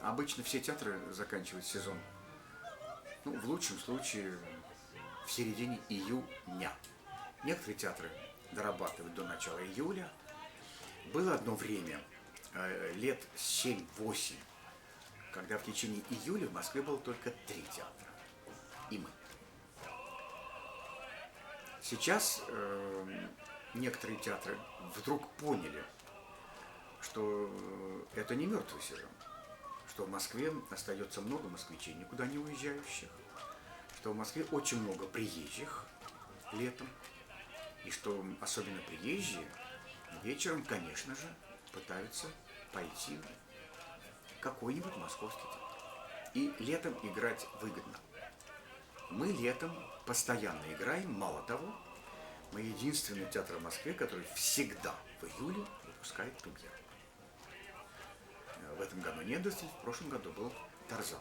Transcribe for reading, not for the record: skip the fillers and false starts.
Обычно все театры заканчивают сезон, ну, в лучшем случае, в середине июня. Некоторые театры дорабатывают до начала июля. Было одно время, лет 7-8, когда в течение июля в Москве было только 3 театра. И мы. Сейчас некоторые театры вдруг поняли, что это не мертвый сезон, что в Москве остается много москвичей, никуда не уезжающих, что в Москве очень много приезжих летом, и что особенно приезжие вечером, конечно же, пытаются пойти в какой-нибудь московский театр. И летом играть выгодно. Мы летом постоянно играем, мало того, мы единственный театр в Москве, который всегда в июле выпускает премьеру. В этом году «Недоросль», в прошлом году был «Тарзан».